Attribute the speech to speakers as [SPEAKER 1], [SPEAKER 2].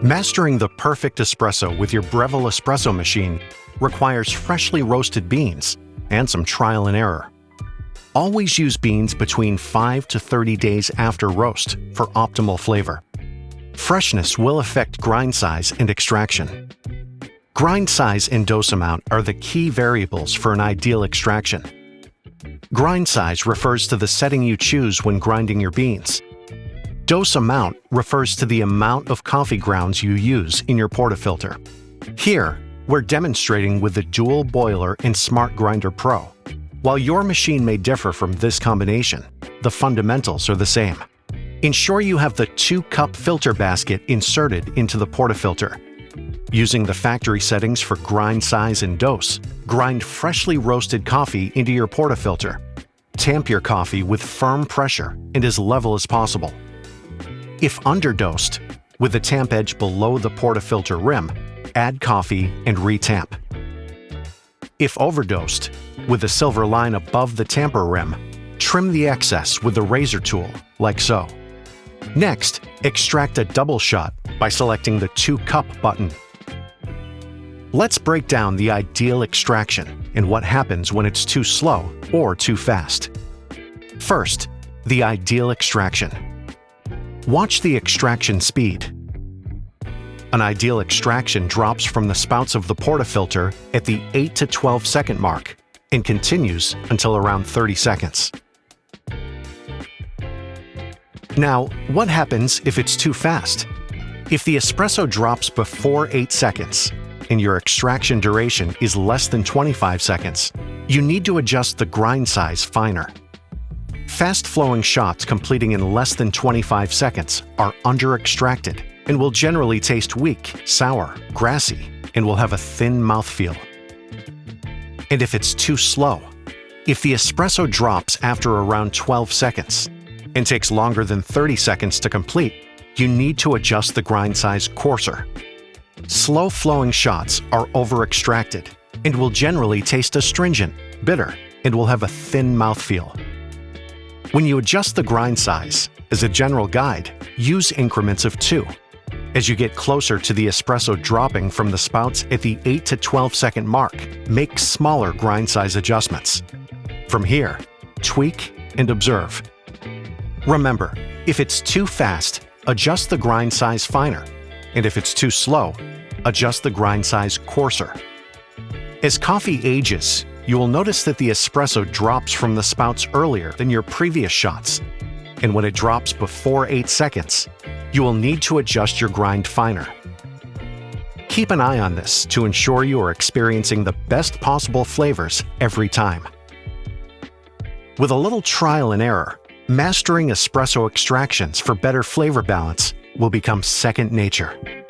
[SPEAKER 1] Mastering the perfect espresso with your Breville espresso machine requires freshly roasted beans and some trial and error. Always use beans between 5 to 30 days after roast for optimal flavor. Freshness will affect grind size and extraction. Grind size and dose amount are the key variables for an ideal extraction. Grind size refers to the setting you choose when grinding your beans. Dose amount refers to the amount of coffee grounds you use in your portafilter. Here, we're demonstrating with the Dual Boiler and Smart Grinder Pro. While your machine may differ from this combination, the fundamentals are the same. Ensure you have the 2-cup filter basket inserted into the portafilter. Using the factory settings for grind size and dose, grind freshly roasted coffee into your portafilter. Tamp your coffee with firm pressure and as level as possible. If underdosed, with the tamp edge below the portafilter rim, add coffee and retamp. If overdosed, with the silver line above the tamper rim, trim the excess with the razor tool, like so. Next, extract a double shot by selecting the 2-cup button. Let's break down the ideal extraction and what happens when it's too slow or too fast. First, the ideal extraction. Watch the extraction speed. An ideal extraction drops from the spouts of the portafilter at the 8 to 12 second mark and continues until around 30 seconds. Now, what happens if it's too fast? If the espresso drops before 8 seconds and your extraction duration is less than 25 seconds, you need to adjust the grind size finer. Fast-flowing shots completing in less than 25 seconds are under-extracted and will generally taste weak, sour, grassy, and will have a thin mouthfeel. And if it's too slow, if the espresso drops after around 12 seconds and takes longer than 30 seconds to complete, you need to adjust the grind size coarser. Slow-flowing shots are over-extracted and will generally taste astringent, bitter, and will have a thin mouthfeel. When you adjust the grind size, as a general guide, use increments of 2. As you get closer to the espresso dropping from the spouts at the 8 to 12 second mark, make smaller grind size adjustments. From here, tweak and observe. Remember, if it's too fast, adjust the grind size finer, and if it's too slow, adjust the grind size coarser. As coffee ages, you will notice that the espresso drops from the spouts earlier than your previous shots, and when it drops before 8 seconds, you will need to adjust your grind finer. Keep an eye on this to ensure you are experiencing the best possible flavors every time. With a little trial and error, mastering espresso extractions for better flavor balance will become second nature.